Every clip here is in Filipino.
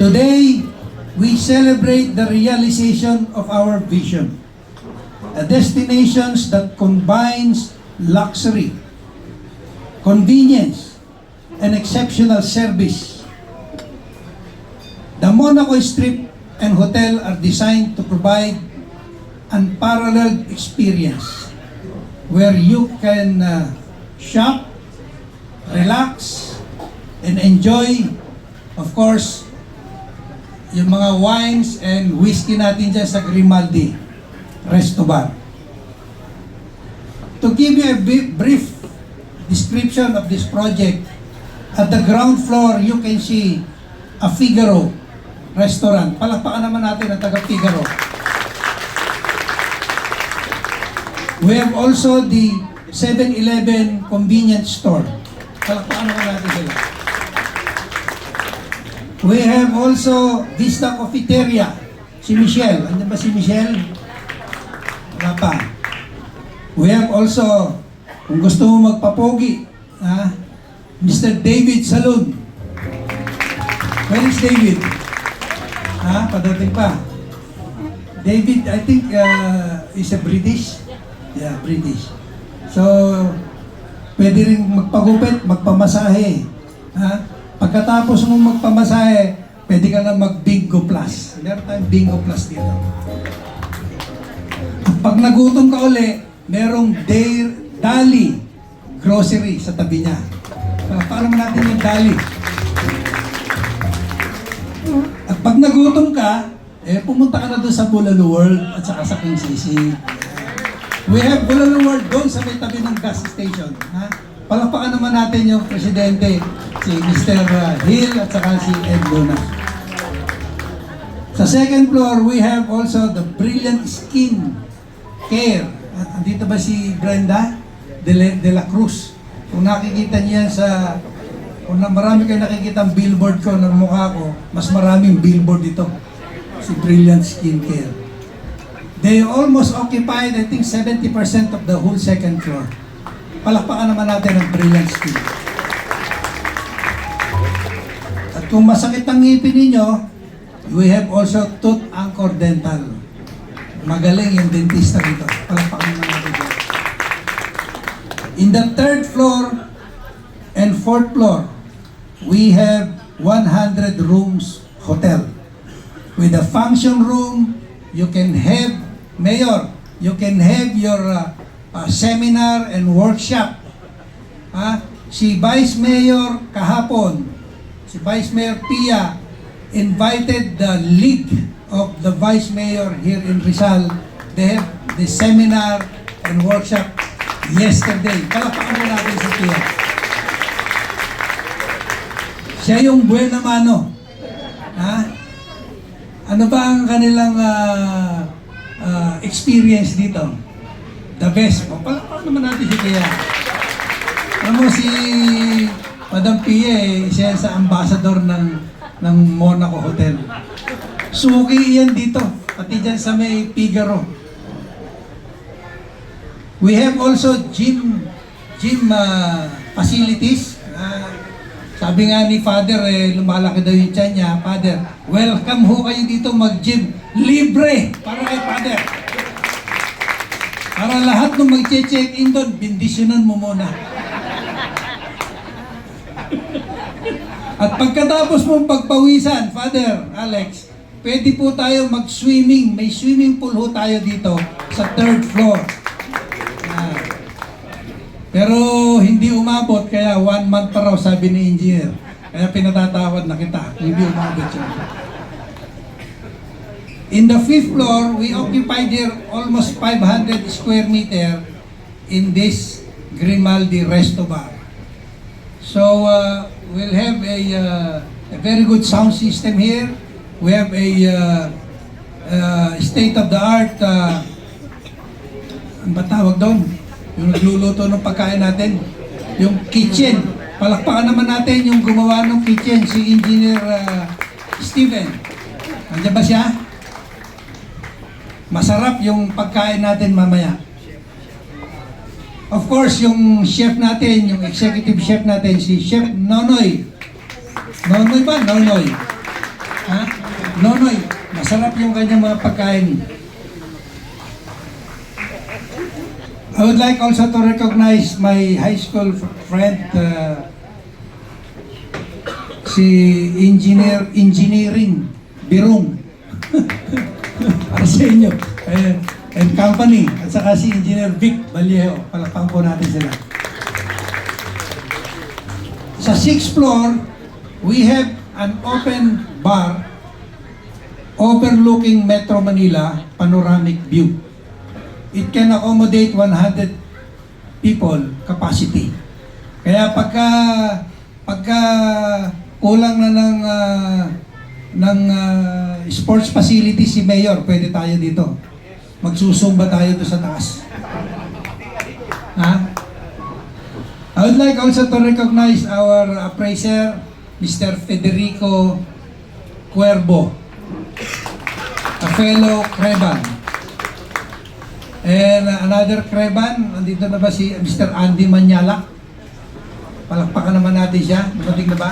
Today, we celebrate the realization of our vision. A destination that combines luxury, convenience, and exceptional service. The Monaco Strip and Hotel are designed to provide unparalleled experience where you can shop, relax, and enjoy, of course, yung mga wines and whiskey natin dyan sa Grimaldi Resto Bar. To give you a brief description of this project, at the ground floor, you can see a Figaro restaurant. Palakpakan naman natin ang taga Figaro. We have also the 7-Eleven convenience store. Palakpakan naman natin sila. We have also Vista Cafeteria. Si Michelle. Andiyan ba si Michelle? Wala pa. We have also, kung gusto mo magpapogi, Mr. David Salon. Where is David? Padating pa. David, I think, is a British. Yeah, British. So, pwede rin magpagupit, magpamasahe. Pagkatapos mo magpamasahe, pwede ka na mag-bingo plus. Meron tayong bingo plus dito. Pag nagutom ka uli, merong Dali grocery sa tabi niya. Paano mo natin yung Dali? At pag nagutom ka, pumunta ka na doon sa Bulalo World at saka sa King Sisi. We have Bulalo World doon sa may tabi ng gas station. Palakpakan naman natin yung presidente, si Mr. Hill at saka si Ed Luna. Sa second floor, we have also the Brilliant Skin Care. At andito ba si Brenda de la Cruz? Kung nakikita niya kung marami kayo nakikita ang billboard ko ng mukha ko, mas maraming billboard dito. Si Brilliant Skin Care. They almost occupied, I think, 70% of the whole second floor. Palakpakan naman natin ang Brilliant Skin. At kung masakit ang ngipin ninyo, we have also Tooth Anchor Dental. Magaling yung dentista dito. Palakpakan naman natin dito. In the third floor and fourth floor, we have 100 rooms hotel. With a function room, you can have, Mayor, you can have your seminar and workshop. Si Vice Mayor kahapon, si Vice Mayor Pia, invited the League of the Vice Mayor here in Rizal. They have the seminar and workshop yesterday. Palakpakan mo natin si Pia. Siya yung buena mano. Ano ba ang kanilang experience dito? The best po. Palakpakan naman natin si Pia. Alam mo si Madam Pia, siya sa ambassador ng Monaco Hotel. Suki yan dito, pati dyan sa may Figaro. We have also gym facilities. Sabi nga ni Father, lumalaki daw yung tiyan niya. Father, welcome ho kayo dito mag-gym. Libre! Para kay Father. Para lahat nung mag-check-in doon, bindisyonan mo muna. At pagkatapos mong pagpawisan, Father Alex, pwede po tayo mag-swimming. May swimming pool ho tayo dito sa third floor. Pero hindi umabot, kaya 1 month pa raw sabi ni engineer. Kaya pinatatawad na kita. Hindi umabot siya. In the fifth floor, we occupied here almost 500 square meter in this Grimaldi Resto Bar. So, we'll have a very good sound system here. We have a state-of-the-art, ano ba tawag doon? Yung nagluluto ng pagkain natin. Yung kitchen. Palakpakan naman natin yung gumawa ng kitchen, si Engineer Steven. Nandiyan ba siya? Masarap yung pagkain natin mamaya. Of course, yung chef natin, yung executive chef natin, si Chef Nonoy. Nonoy ba? Nonoy. Ha? Nonoy, masarap yung kanyang mga pagkain. I would like also to recognize my high school friend, si Engineering Birong Arsenio and company, at saka si Engineer Vic Vallejo. Palakpakan po natin sila. Sa 6th floor, we have an open bar overlooking Metro Manila panoramic view. It can accommodate 100 people capacity. Kaya pagka kulang na ng sports facility si Mayor, pwede tayo dito. Magsusumba tayo doon sa taas. Ha? I would like also to recognize our appraiser, Mr. Federico Cuervo, a fellow Creban. And another Creban, nandito na ba si Mr. Andy Manyalak? Palakpakan naman natin siya. Dumating na ba?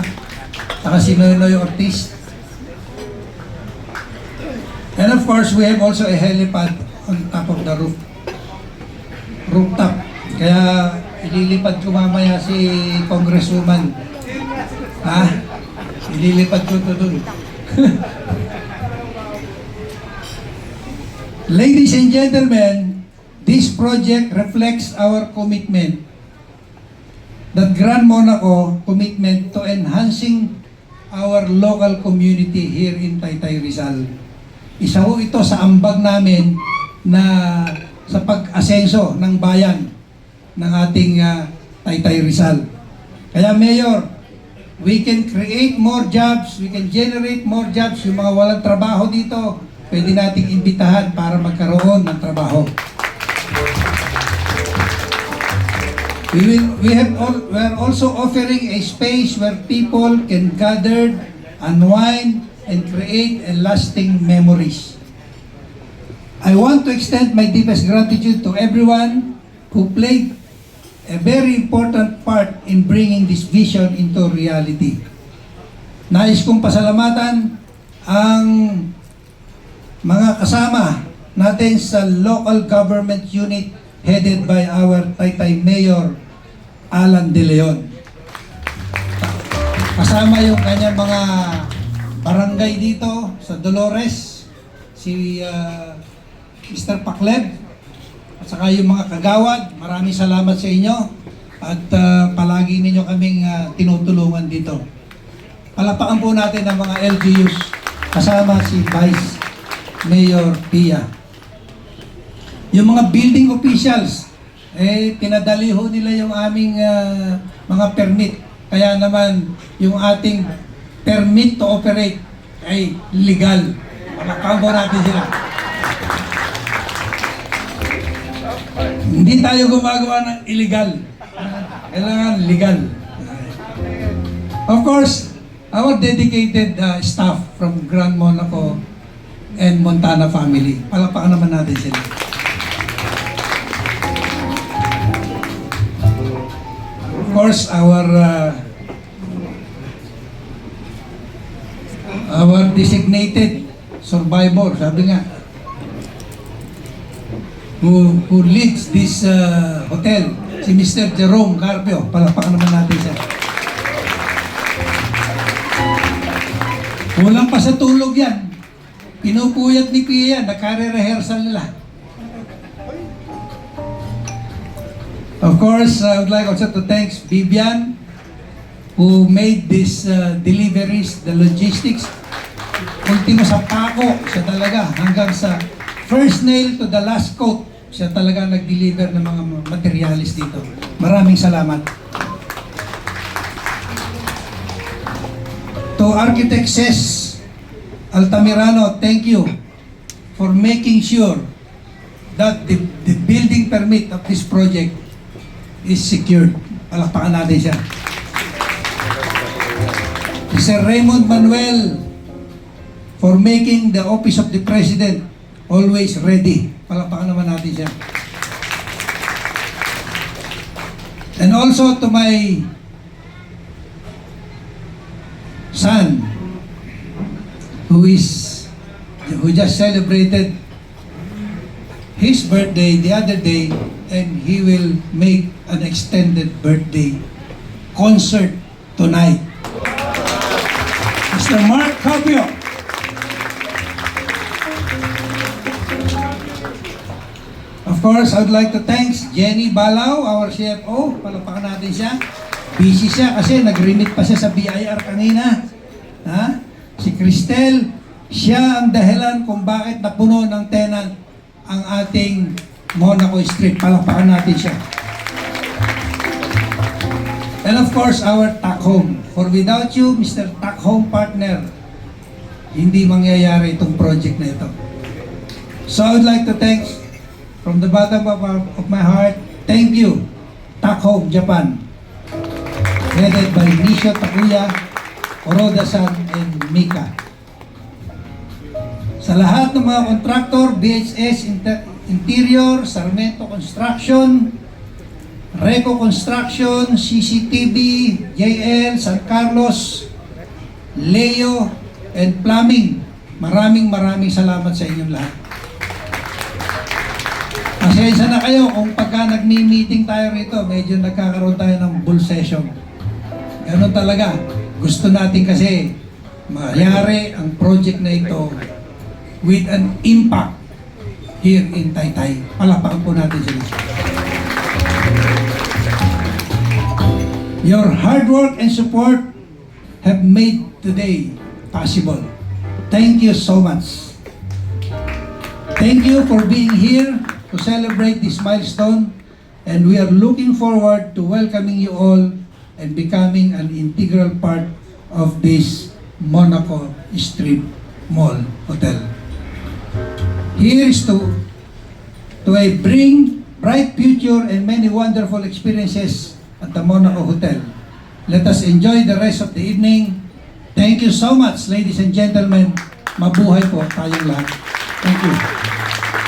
Saka si Noynoy Ortiz. And of course, we have also a helipad on top of the rooftop. Kaya ililipad ko mamaya si Congresswoman. Ha? Ililipad ko ito dun. Ladies and gentlemen, this project reflects our commitment, that Grand Monaco commitment to enhancing our local community here in Taytay Rizal. Isa ho ito sa ambag namin na sa pag-asenso ng bayan ng ating Taytay Rizal. Kaya Mayor, we can create more jobs, we can generate more jobs. Yung mga walang trabaho dito, pwede nating imbitahan para magkaroon ng trabaho. We are also offering a space where people can gather, unwind, and create a lasting memories. I want to extend my deepest gratitude to everyone who played a very important part in bringing this vision into reality. Nais kong pasalamatan ang mga kasama natin sa local government unit headed by our Taytay Mayor Alan De Leon. Kasama yung kanyang mga barangay dito sa Dolores, si Mr. Pakleb, at saka yung mga kagawad. Maraming salamat sa inyo at palagi ninyo kaming tinutulungan dito. Palapakan po natin ang mga LGUs kasama si Vice Mayor Pia. Yung mga building officials, pinadali ho nila yung aming mga permit. Kaya naman, yung ating permit to operate ay legal. Palakpakan po natin sila. Hindi tayo gumagawa ng illegal. Kailangan legal. Of course, our dedicated staff from Grand Monaco and Montana family. Palakpakan naman natin sila. Of course, our designated survivor, sabi nga, who leads this hotel, si Mr. Jerome Carpio. Palakpakan naman natin siya. Kulang pa sa tulog yan. Pinupuyat ni Pia, nakare-rehearsal nila. Of course, I would like also to thank Vivian who made these deliveries, the logistics. Ultimo sa pako, siya talaga, hanggang sa first nail to the last coat, siya talaga nag-deliver ng mga materialis dito. Maraming salamat. To Architect Ces Altamirano, thank you for making sure that the building permit of this project is secured. Palakpakan natin siya. Sir Raymond Manuel for making the office of the President always ready. Palakpakan naman natin siya. And also to my son, who just celebrated his birthday the other day, and he will make an extended birthday concert tonight. Mr. Mark Capio. Of course, I would like to thank Jenny Balao, our CFO. Palapakan natin siya. Busy siya kasi nag-remit pa siya sa BIR kanina. Ha? Si Cristel, siya ang dahilan kung bakit napuno ng tenant ang ating Monaco Street. Palapakan natin siya. And of course, our TAC Home. For without you, Mr. TAC Home partner, hindi mangyayari itong project na ito. So I would like to thank, from the bottom of my heart, thank you, TAC Home Japan, headed by Nisho Takuya, Oroda-san, and Mika. Sa lahat ng mga kontraktor, BHS Interior, Sarmento Construction, Reco Construction, CCTV, JL, San Carlos, Leo, and Plumbing. Maraming salamat sa inyong lahat. Pasensya na kayo kung pagka nagmi-meeting tayo rito, medyo nagkakaroon tayo ng bull session. Ganun talaga. Gusto natin kasi mayari ang project na ito with an impact here in Taytay. Palapakan po natin sila. Your hard work and support have made today possible. Thank you so much. Thank you for being here to celebrate this milestone, and we are looking forward to welcoming you all and becoming an integral part of this Monaco Street Mall Hotel. Here is to a bring bright future and many wonderful experiences at the Monaco Hotel. Let us enjoy the rest of the evening. Thank you so much, ladies and gentlemen. Mabuhay po tayong lahat. Thank you.